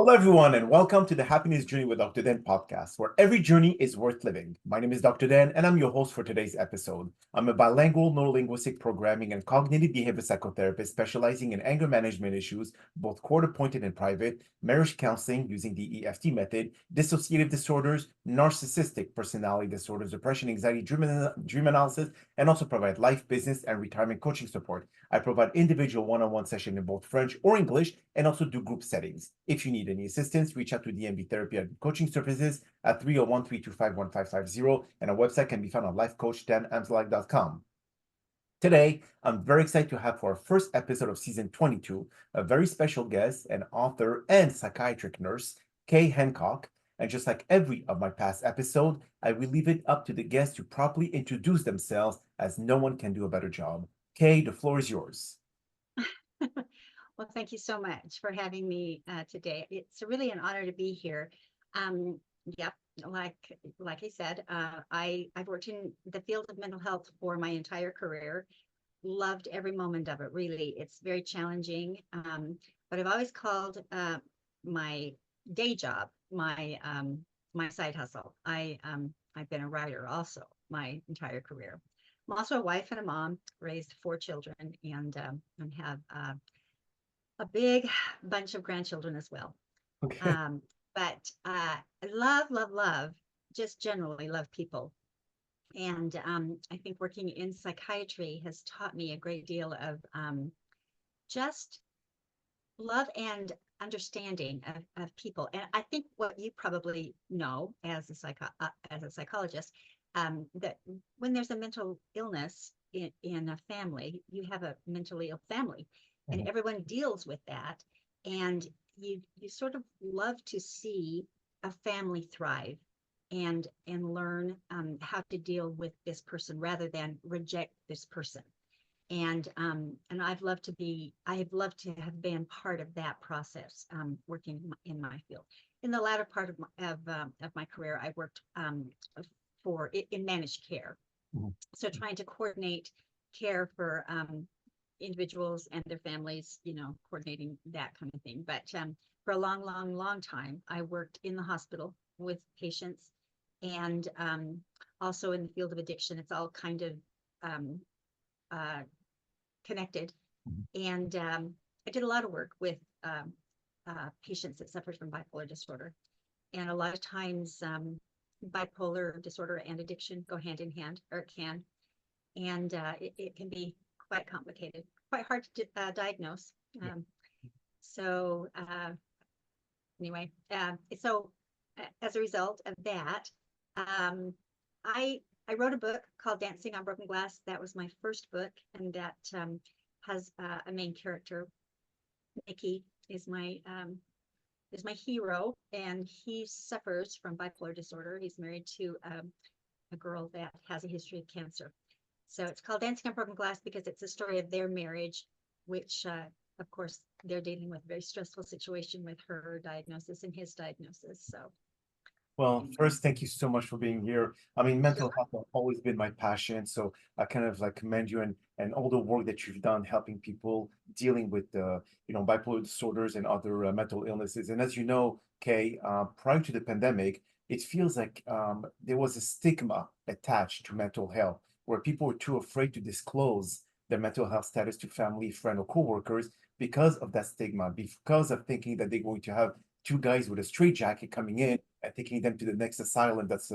Hello, everyone, and welcome to the Happiness Journey with Dr. Dan podcast, where every journey is worth living. My name is Dr. Dan, and I'm your host for today's episode. I'm a bilingual neurolinguistic programming and cognitive behavior psychotherapist specializing in anger management issues, both court-appointed and private, marriage counseling using the EFT method, dissociative disorders, narcissistic personality disorders, depression, anxiety, dream analysis, and also provide life, business, and retirement coaching support. I provide individual one-on-one sessions in both French or English, and also do group settings. If you need any assistance, reach out to DMB Therapy and Coaching Services at 301-325-1550, and our website can be found on lifeforms-completely.com. Today, I'm very excited to have for our first episode of season 22, a very special guest, an author and psychiatric nurse, Kay Hancock. And just like every of my past episode, I will leave it up to the guests to properly introduce themselves, as no one can do a better job. Kay, the floor is yours. Well, thank you so much for having me today. It's really an honor to be here. Yep, like I said, I've worked in the field of mental health for my entire career. Loved every moment of it. Really, it's very challenging. But I've always called my day job my side hustle. I've been a writer also my entire career. I'm also a wife and a mom. Raised 4 children and have a big bunch of grandchildren as well. Okay. But I love, just generally love people. And I think working in psychiatry has taught me a great deal of just love and understanding of people. And I think what you probably know as a psychologist, that when there's a mental illness in a family, you have a mentally ill family, and everyone deals with that. And you sort of love to see a family thrive and learn how to deal with this person rather than reject this person. And I have loved to have been part of that process, working in my field. In the latter part of my career, I worked in managed care. Mhm. So trying to coordinate care for individuals and their families, coordinating that kind of thing. But for a long time, I worked in the hospital with patients, and also in the field of addiction. It's all kind of connected. Mhm. And I did a lot of work with patients that suffered from bipolar disorder. And a lot of times, bipolar disorder and addiction go hand in hand, or it can. And it can be quite complicated, quite hard to diagnose. So anyway, so as a result of that, I wrote a book called Dancing on Broken Glass. That was my first book, and that has a main character. Mickey is my hero, and he suffers from bipolar disorder. He's married to a girl that has a history of cancer. So it's called Dancing on Broken Glass because it's a story of their marriage, which, of course, they're dealing with a very stressful situation with her diagnosis and his diagnosis. So, Well, first, thank you so much for being here. I mean, mental sure. health has always been my passion, so I kind of like commend you and all the work that you've done helping people dealing with bipolar disorders and other mental illnesses. And as you know, Kay, prior to the pandemic, it feels like there was a stigma attached to mental health, where people were too afraid to disclose their mental health status to family, friend, or coworkers because of that stigma, because of thinking that they're going to have 2 guys with a straitjacket coming in and taking them to the next asylum that's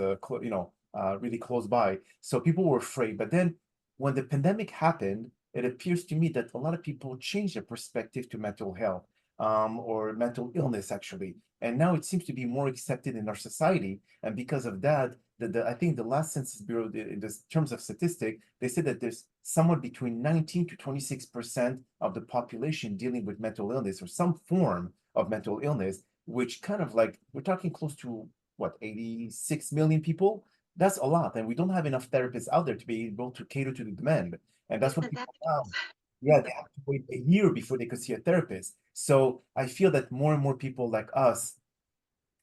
really close by. So people were afraid. But then when the pandemic happened, it appears to me that a lot of people changed their perspective to mental health, or mental illness, actually. And now it seems to be more accepted in our society. And because of that, I think the last Census Bureau, in this terms of statistic, they said that there's somewhere between 19 to 26% of the population dealing with mental illness or some form of mental illness, which kind of like, we're talking close to what, 86 million people? That's a lot. And we don't have enough therapists out there to be able to cater to the demand. And that's what Isn't that people the found. Yeah, they have to wait a year before they could see a therapist. So I feel that more and more people like us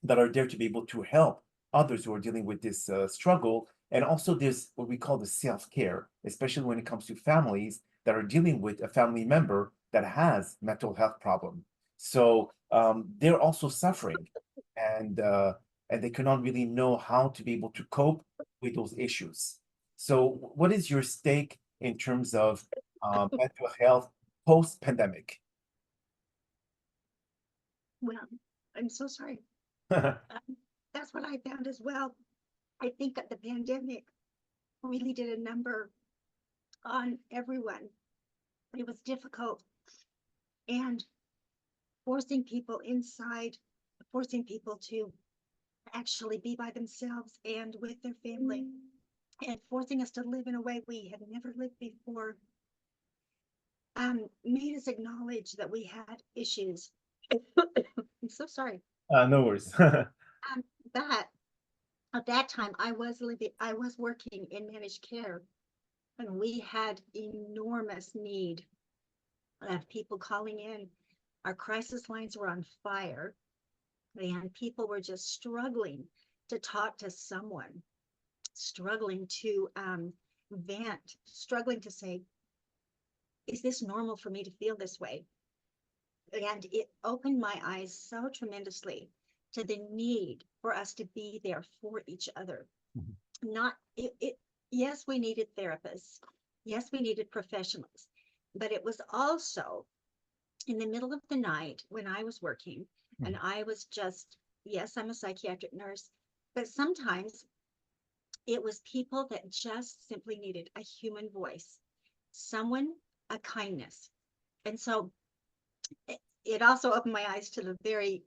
that are there to be able to help others who are dealing with this struggle. And also there's what we call the self-care, especially when it comes to families that are dealing with a family member that has mental health problem. So they're also suffering, and they cannot really know how to be able to cope with those issues. So what is your stake in terms of mental health post-pandemic? Well, I'm so sorry. That's what I found as well. I think that the pandemic really did a number on everyone. It was difficult and forcing people inside, forcing people to actually be by themselves and with their family, and forcing us to live in a way we had never lived before, made us acknowledge that we had issues. I'm so sorry. No worries. But at that time, I was working in managed care, and we had enormous need of people calling in. Our crisis lines were on fire, and people were just struggling to talk to someone, struggling to vent, struggling to say, is this normal for me to feel this way? And it opened my eyes so tremendously to the need for us to be there for each other. Not it, yes, we needed therapists. Yes, we needed professionals. But it was also in the middle of the night when I was working, and I was just, yes, I'm a psychiatric nurse, but sometimes it was people that just simply needed a human voice, someone, a kindness. And so it also opened my eyes to the very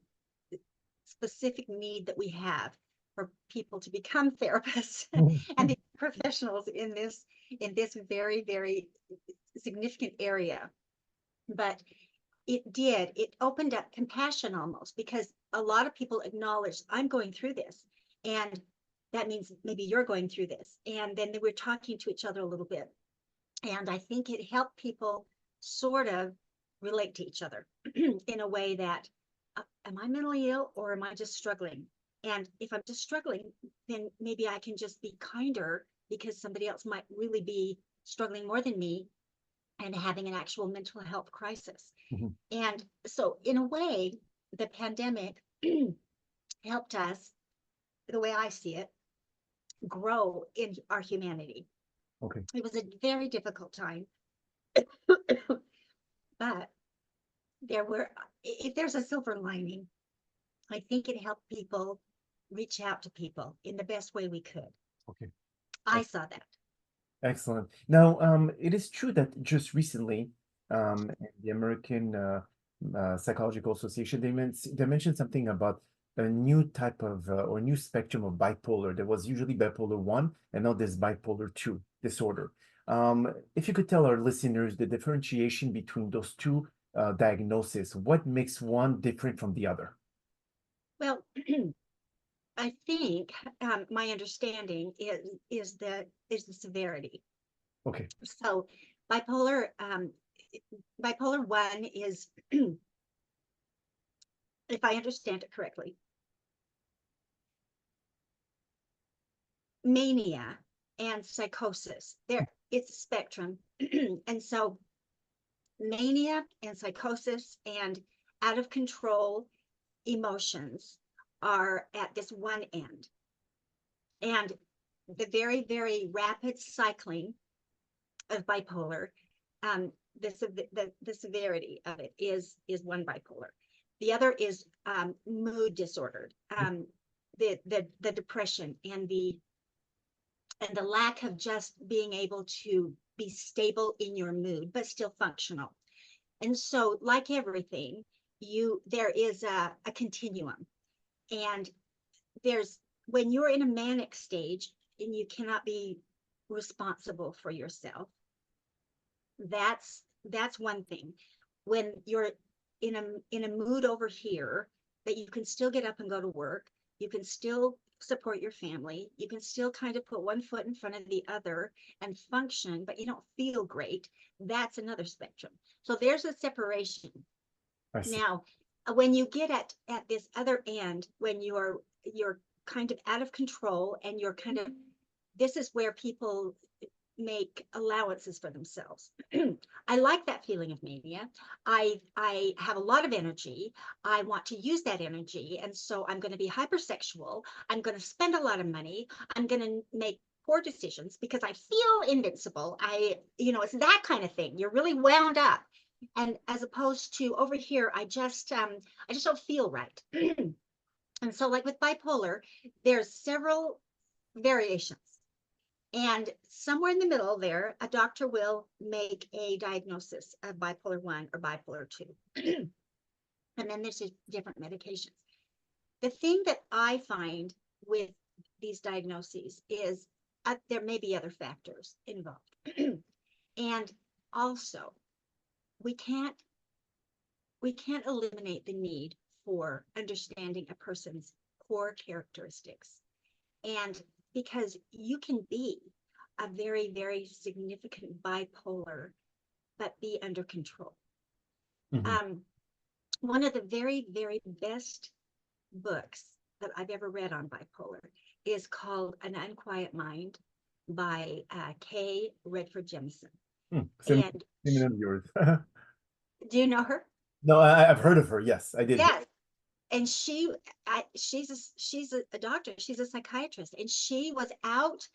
specific need that we have for people to become therapists and be professionals in this very, very significant area. But it opened up compassion almost, because a lot of people acknowledged, I'm going through this, and that means maybe you're going through this. And then they were talking to each other a little bit. And I think it helped people sort of relate to each other in a way that, am I mentally ill or am I just struggling? And if I'm just struggling, then maybe I can just be kinder, because somebody else might really be struggling more than me and having an actual mental health crisis. And so in a way, the pandemic helped us, the way I see it, grow in our humanity. Okay. It was a very difficult time, but if there's a silver lining, I think it helped people reach out to people in the best way we could. Okay. I saw that. Excellent. Now, it is true that just recently, the American Psychological Association, they mentioned something about a new type of or new spectrum of bipolar. There was usually bipolar 1, and now there's bipolar 2 disorder. If you could tell our listeners the differentiation between those two diagnoses, what makes one different from the other? Well, I think my understanding is the severity. Okay. So bipolar 1 is, if I understand it correctly, mania and psychosis. It's a spectrum. And so mania and psychosis and out of control emotions are at this one end. And the very, very rapid cycling of bipolar, the severity of it is one bipolar. The other is mood disordered, the depression and the lack of just being able to be stable in your mood, but still functional. And so, like everything, there is a continuum. And when you're in a manic stage and you cannot be responsible for yourself, that's one thing. When you're in a mood over here, that you can still get up and go to work, you can still support your family, you can still kind of put one foot in front of the other and function, but you don't feel great, that's another spectrum. So there's a separation. Now, when you get at this other end, when you're kind of out of control and you're kind of, this is where people make allowances for themselves. I like that feeling of mania. I have a lot of energy. I want to use that energy. And so I'm going to be hypersexual. I'm going to spend a lot of money. I'm going to make poor decisions because I feel invincible. It's that kind of thing. You're really wound up. And as opposed to over here, I just don't feel right. And so like with bipolar, there's several variations. And somewhere in the middle there, a doctor will make a diagnosis of bipolar 1 or bipolar 2. And then there's different medications. The thing that I find with these diagnoses is there may be other factors involved. And also, we can't eliminate the need for understanding a person's core characteristics. And because you can be a very, very significant bipolar, but be under control. One of the very, very best books that I've ever read on bipolar is called An Unquiet Mind by Kay Redford Jemison. And of yours. Do you know her? No, I've heard of her. Yes, I did. Yes. And she's a doctor. She's a psychiatrist, and she was out.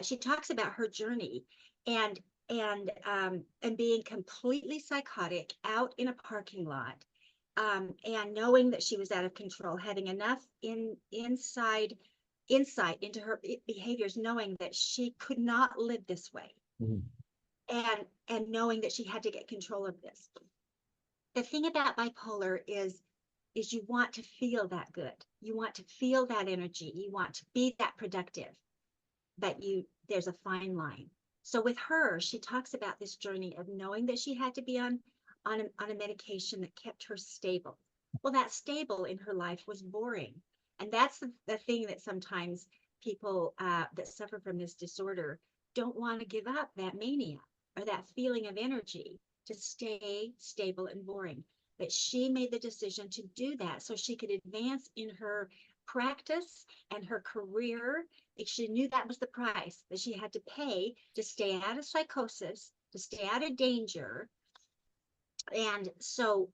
She talks about her journey and being completely psychotic out in a parking lot, and knowing that she was out of control, having enough insight into her behaviors, knowing that she could not live this way, and knowing that she had to get control of this. The thing about bipolar is you want to feel that good. You want to feel that energy. You want to be that productive, but there's a fine line. So with her, she talks about this journey of knowing that she had to be on a medication that kept her stable. Well, that stable in her life was boring. And that's the thing that sometimes people that suffer from this disorder don't want to give up, that mania or that feeling of energy to stay stable and boring. But she made the decision to do that so she could advance in her practice and her career. She knew that was the price that she had to pay to stay out of psychosis, to stay out of danger. And so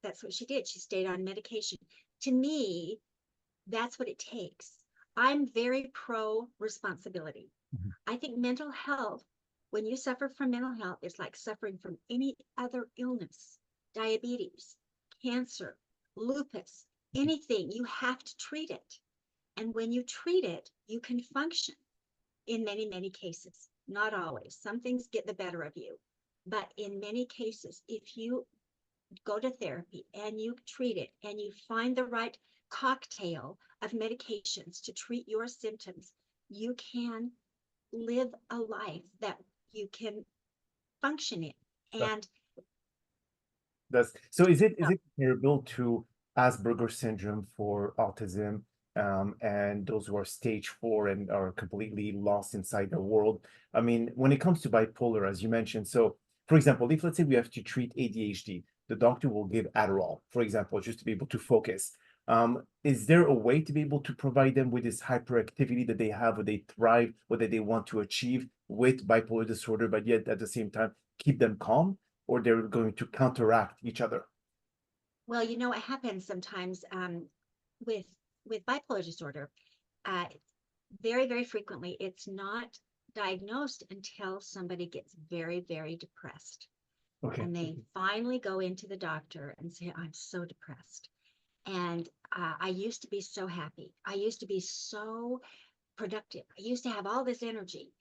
that's what she did. She stayed on medication. To me, that's what it takes. I'm very pro responsibility. I think mental health, when you suffer from mental health, it's like suffering from any other illness. Diabetes, cancer, lupus, anything, you have to treat it. And when you treat it, you can function in many, many cases. Not always. Some things get the better of you. But in many cases, if you go to therapy and you treat it and you find the right cocktail of medications to treat your symptoms, you can live a life that you can function in. And so is it comparable to Asperger's syndrome for autism, and those who are stage 4 and are completely lost inside their world? I mean, when it comes to bipolar, as you mentioned, so for example, if let's say we have to treat ADHD, the doctor will give Adderall, for example, just to be able to focus. Is there a way to be able to provide them with this hyperactivity that they have, or they thrive, or that they want to achieve with bipolar disorder, but yet at the same time keep them calm? Or they're going to counteract each other? Well, what happens sometimes with bipolar disorder, very, very frequently, it's not diagnosed until somebody gets very, very depressed. Okay. And they finally go into the doctor and say, I'm so depressed. And I used to be so happy. I used to be so productive. I used to have all this energy.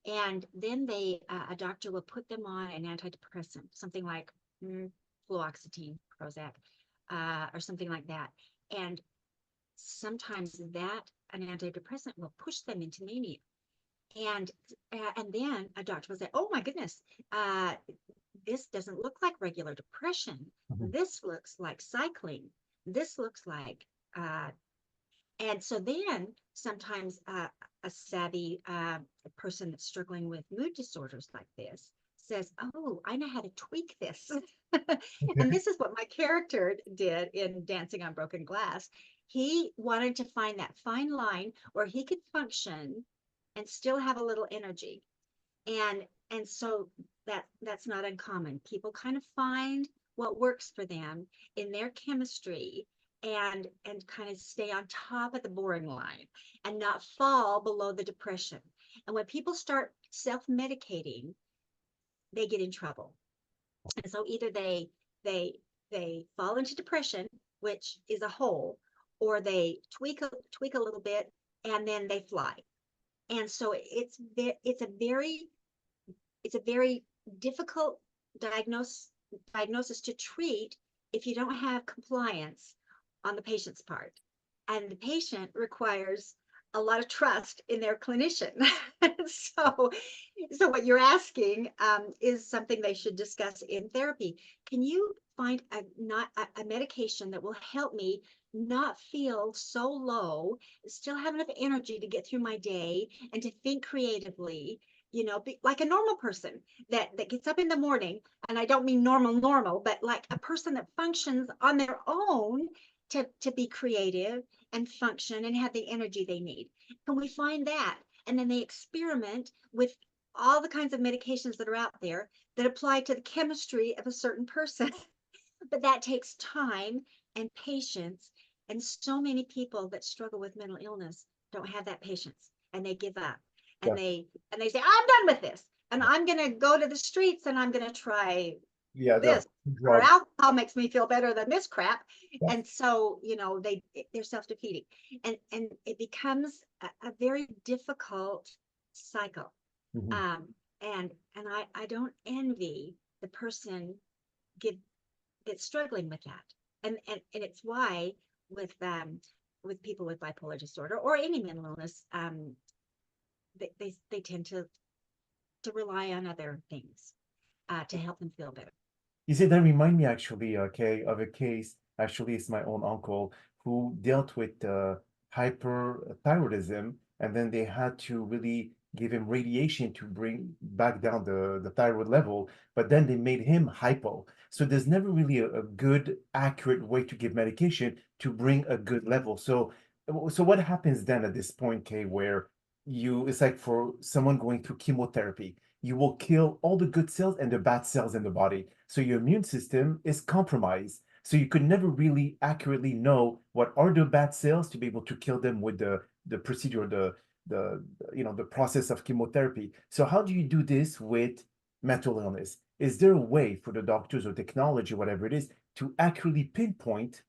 And then a doctor will put them on an antidepressant, something like fluoxetine, Prozac, or something like that. And sometimes an antidepressant will push them into mania. And then a doctor will say, oh my goodness, this doesn't look like regular depression. This looks like cycling. This looks like, and so then sometimes a savvy person that's struggling with mood disorders like this says, oh, I know how to tweak this. And this is what my character did in Dancing on Broken Glass. He wanted to find that fine line where he could function and still have a little energy. And so that's not uncommon. People kind of find what works for them in their chemistry, and kind of stay on top of the boring line and not fall below the depression. And when people start self-medicating, they get in trouble. And so either they fall into depression, which is a hole, or they tweak a little bit and then they fly. And so it's a very difficult diagnosis to treat if you don't have compliance on the patient's part. And the patient requires a lot of trust in their clinician. so, so what you're asking is something they should discuss in therapy. Can you find a medication that will help me not feel so low, still have enough energy to get through my day and to think creatively, be like a normal person that gets up in the morning? And I don't mean normal, but like a person that functions on their own to be creative and function and have the energy they need. Can we find that? And then they experiment with all the kinds of medications that are out there that apply to the chemistry of a certain person. But that takes time and patience. And so many people that struggle with mental illness don't have that patience, and they give up. And Yeah. they say, I'm done with this. And I'm going to go to the streets and I'm going to try Yeah, the this, or drug. alcohol makes me feel better than this crap. Yeah. And so, they're self-defeating, and it becomes a very difficult cycle. Mhm. And I don't envy the person get that's struggling with that. And it's why with people with bipolar disorder or any mental illness, they tend to rely on other things to help them feel better. You see, that remind me actually, okay, of a case. Actually, it's my own uncle who dealt with hyperthyroidism, and then they had to really give him radiation to bring back down the thyroid level. But then they made him hypo. So there's never really a good, accurate way to give medication to bring a good level. So what happens then at this point, Kay, where it's like for someone going through chemotherapy, you will kill all the good cells and the bad cells in the body. So your immune system is compromised. So you could never really accurately know what are the bad cells to be able to kill them with the procedure, the process of chemotherapy. So how do you do this with mental illness? Is there a way for the doctors or technology, whatever it is, to accurately pinpoint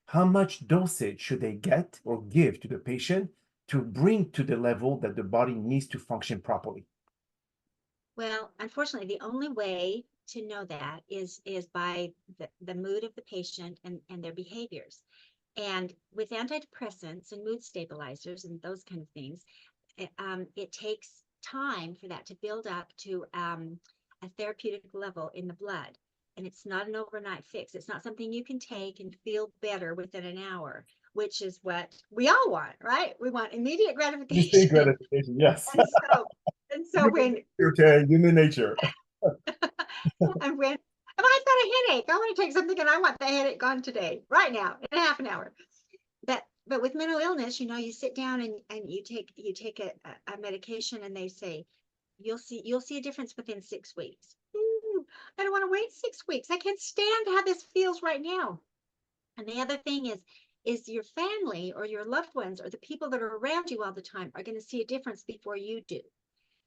how much dosage should they get or give to the patient to bring to the level that the body needs to function properly? Well, unfortunately, the only way to know that is by the mood of the patient and their behaviors. And with antidepressants and mood stabilizers and those kind of things, it takes time for that to build up to a therapeutic level in the blood. And it's not an overnight fix. It's not something you can take and feel better within an hour, which is what we all want, right? We want immediate Instant gratification. gratification, yes. And so, and so Human when nature, okay, human nature. and when I've got a headache, I want to take something and I want the headache gone today, right now, in half an hour. But with mental illness, you sit down and you take a medication, and they say you'll see a difference within 6 weeks. Ooh, I don't want to wait 6 weeks. I can't stand how this feels right now. And the other thing is your family or your loved ones or the people that are around you all the time are going to see a difference before you do.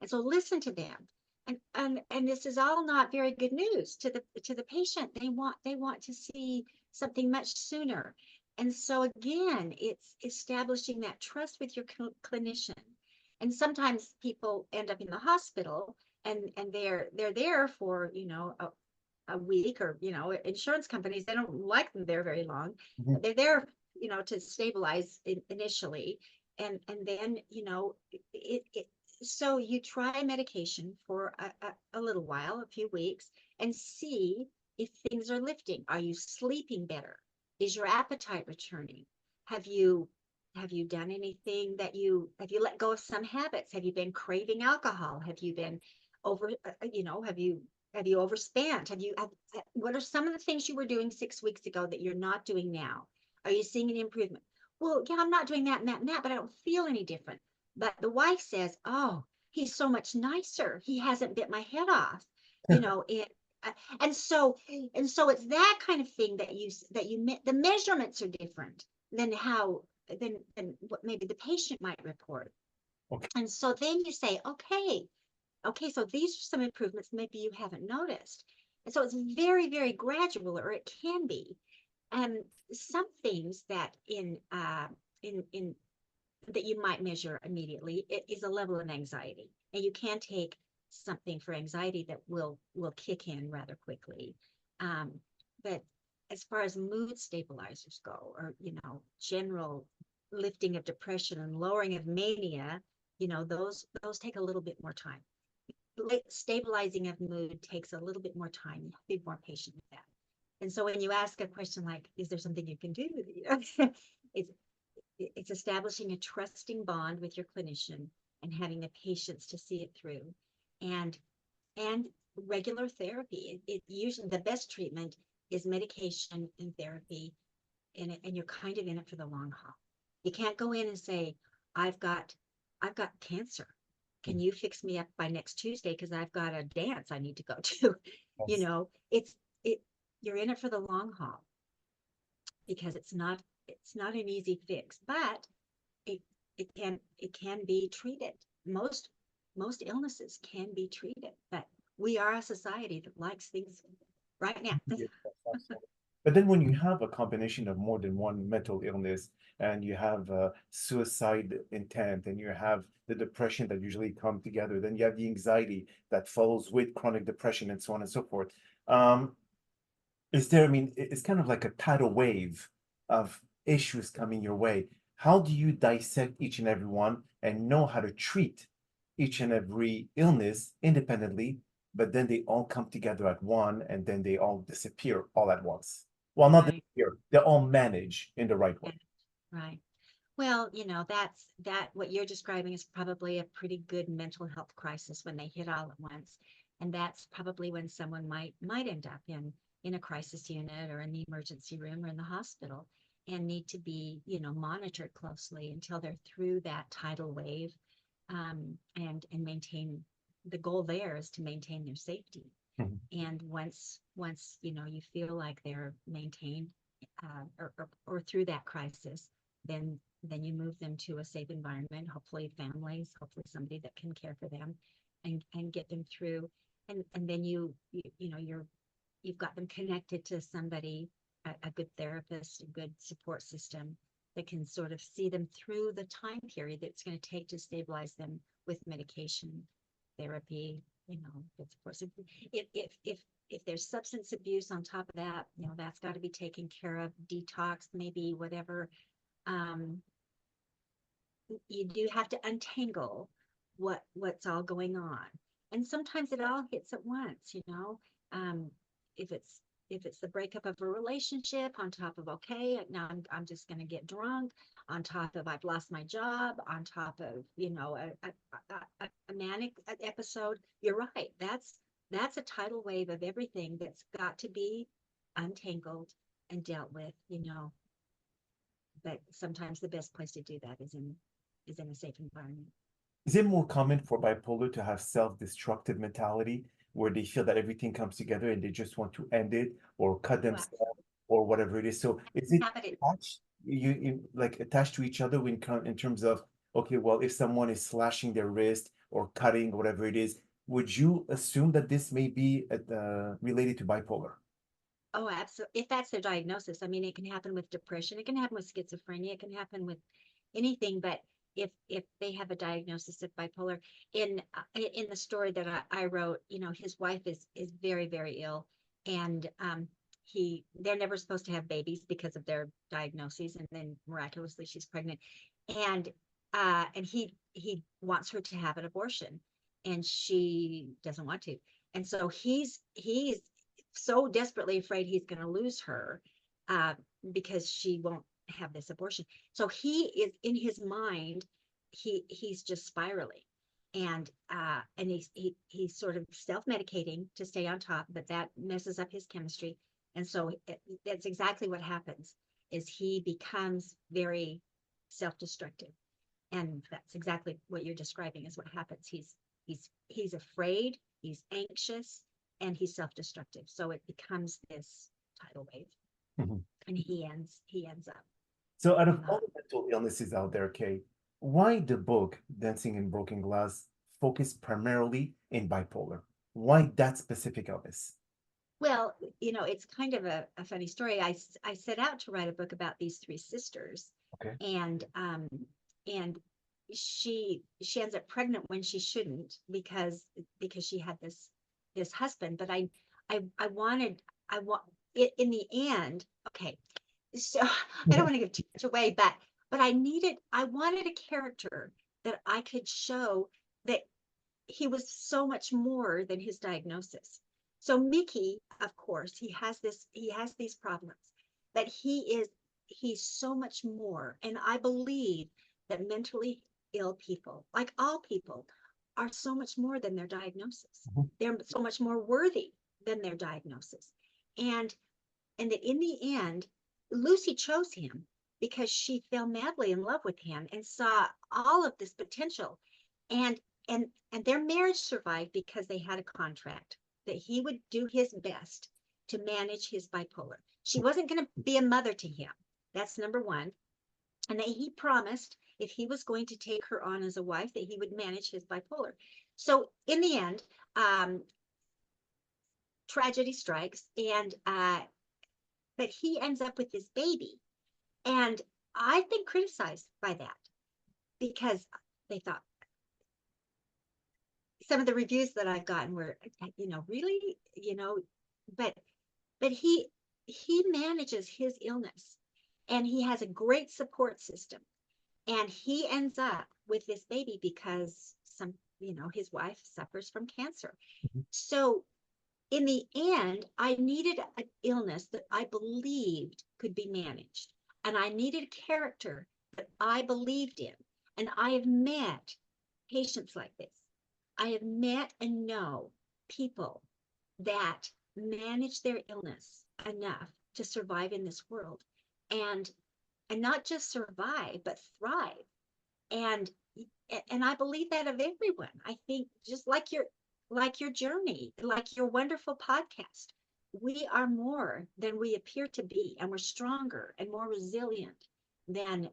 And so listen to them. And this is all not very good news to the patient. They want to see something much sooner. And so again, it's establishing that trust with your clinician. And sometimes people end up in the hospital, and they're there for a week, or insurance companies, they don't like them there very long, Mhm. but they're there to stabilize initially. And then it so you try medication for a little while, a few weeks, and see if things are lifting. Are you sleeping better? Is your appetite returning? Have you done anything have you let go of some habits? Have you been craving alcohol? Have you been over, have you overspent? What are some of the things you were doing 6 weeks ago that you're not doing now? Are you seeing an improvement? Well, yeah, I'm not doing that and that and that, but I don't feel any different. But the wife says, oh, he's so much nicer. He hasn't bit my head off, you know, it, uh, and so, it's that kind of thing that the measurements are different than than what maybe the patient might report. Okay. And so then you say, okay, so these are some improvements maybe you haven't noticed. And so it's very, very gradual, or it can be. And some things that in that you might measure immediately, it is a level of anxiety. And you can take something for anxiety that will kick in rather quickly. But as far as mood stabilizers go, or general lifting of depression and lowering of mania, those take a little bit more time. Stabilizing of mood takes a little bit more time. You have to be more patient with that. And so when you ask a question like, is there something you can do? it's it's establishing a trusting bond with your clinician and having the patience to see it through, and regular therapy. It usually, the best treatment is medication and therapy, and you're kind of in it for the long haul. You can't go in and say, I've got cancer. Can you fix me up by next Tuesday because I've got a dance I need to go to? Yes. It's it you're in it for the long haul, because it's not an easy fix, but it it can be treated. Most illnesses can be treated, but we are a society that likes things right now. Yes, absolutely. But then when you have a combination of more than one mental illness, and you have suicide intent, and you have the depression that usually come together, then you have the anxiety that follows with chronic depression and so on and so forth. Um, is there, I mean, it's kind of like a tidal wave of issues coming your way. How do you dissect each and every one and know how to treat each and every illness independently, but then they all come together at one and then they all disappear all at once? Well, not Right. disappear, they all manage in the right way. Right. Well, that what you're describing is probably a pretty good mental health crisis when they hit all at once. And that's probably when someone might end up in a crisis unit, or in the emergency room, or in the hospital, and need to be, monitored closely until they're through that tidal wave. And maintain, the goal there is to maintain their safety. Mhm. And once you feel like they're maintained, or through that crisis, then you move them to a safe environment, hopefully families, hopefully somebody that can care for them, and get them through. And then you've got them connected to somebody, a good therapist, a good support system that can sort of see them through the time period that it's going to take to stabilize them with medication, therapy, of course, if there's substance abuse on top of that, that's got to be taken care of, detox, maybe, whatever. um, you do have to untangle what's all going on, and sometimes it all hits at once. um, if it's the breakup of a relationship, on top of, okay, now I'm just going to get drunk, on top of, I've lost my job, on top of, a manic episode. You're right, that's a tidal wave of everything that's got to be untangled and dealt with. But sometimes the best place to do that is in a safe environment. Is it more common for bipolar to have self-destructive mentality where they feel that everything comes together and they just want to end it or cut Well, themselves or whatever it is? So is it habit. attached, like attached to each other in terms of, okay, well, if someone is slashing their wrist or cutting whatever it is, would you assume that this may be related to bipolar? Oh, absolutely. If that's their diagnosis, I mean, it can happen with depression, it can happen with schizophrenia, it can happen with anything. But if they have a diagnosis of bipolar, in the story that I wrote, his wife is very, very ill, and they're never supposed to have babies because of their diagnoses, and then miraculously she's pregnant, and he wants her to have an abortion, and she doesn't want to, and so he's so desperately afraid he's going to lose her, uh, because she won't have this abortion. So he is, in his mind, he's just spiraling, and he's sort of self-medicating to stay on top, but that messes up his chemistry. And so that's exactly what happens, is he becomes very self-destructive. And that's exactly what you're describing is what happens. He's afraid, he's anxious, and he's self-destructive. So it becomes this tidal wave, Mhm. and he ends up. So out of all the mental illnesses out there, Kay, why the book Dancing in Broken Glass focus primarily in bipolar? Why that specific illness? Well, it's kind of a funny story. I set out to write a book about these three sisters, Okay. and she ends up pregnant when she shouldn't, because she had this husband. But I wanted I want it in the end. Okay, so I don't want to give too much away, but I wanted a character that I could show that he was so much more than his diagnosis. So Mickey, of course, he has these problems, but he's so much more. And I believe that mentally ill people, like all people, are so much more than their diagnosis. Mhm. They're so much more worthy than their diagnosis. And that in the end, Lucy chose him because she fell madly in love with him and saw all of this potential. And and their marriage survived because they had a contract that he would do his best to manage his bipolar. She wasn't going to be a mother to him. That's number one. And that he promised, if he was going to take her on as a wife, that he would manage his bipolar. So in the end, tragedy strikes, and but he ends up with this baby. And I've been criticized by that because they thought, some of the reviews that I've gotten were, really, but he manages his illness, and he has a great support system, and he ends up with this baby because his wife suffers from cancer. Mhm. So in the end, I needed an illness that I believed could be managed. And I needed a character that I believed in. And I have met patients like this. I have met and know people that manage their illness enough to survive in this world. And not just survive, but thrive. And I believe that of everyone. I think just like your journey, like your wonderful podcast, we are more than we appear to be, and we're stronger and more resilient than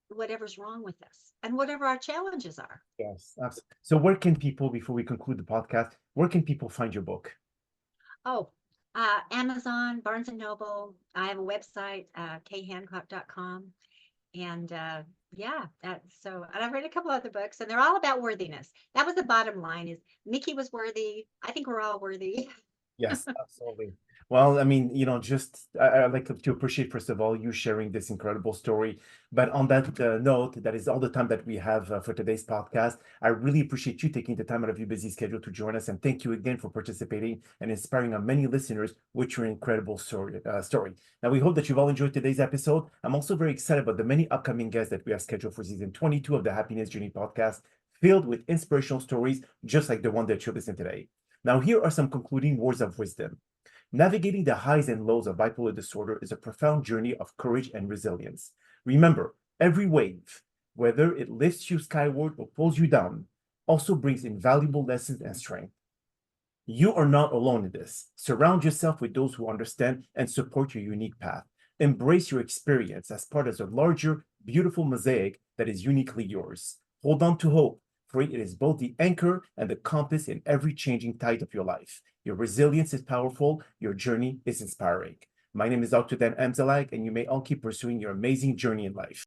whatever's wrong with us and whatever our challenges are. Yes, absolutely. So where can people, before we conclude the podcast, where can people find your book? Oh, Amazon, Barnes and Noble. I have a website, khancock.com. And yeah, so, and I've read a couple other books, and they're all about worthiness. That was the bottom line: is Mickey was worthy. I think we're all worthy. Yes, absolutely. Well, I mean, just I'd like to appreciate, first of all, you sharing this incredible story. But on that note, that is all the time that we have for today's podcast. I really appreciate you taking the time out of your busy schedule to join us. And thank you again for participating and inspiring our many listeners with your incredible story. Now, we hope that you've all enjoyed today's episode. I'm also very excited about the many upcoming guests that we have scheduled for season 22 of the Happiness Journey podcast, filled with inspirational stories just like the one that you listened today. Now, here are some concluding words of wisdom. Navigating the highs and lows of bipolar disorder is a profound journey of courage and resilience. Remember, every wave, whether it lifts you skyward or pulls you down, also brings invaluable lessons and strength. You are not alone in this. Surround yourself with those who understand and support your unique path. Embrace your experience as part of a larger, beautiful mosaic that is uniquely yours. Hold on to hope, for it is both the anchor and the compass in every changing tide of your life. Your resilience is powerful. Your journey is inspiring. My name is Dr. Dan Amzallag, and you may all keep pursuing your amazing journey in life.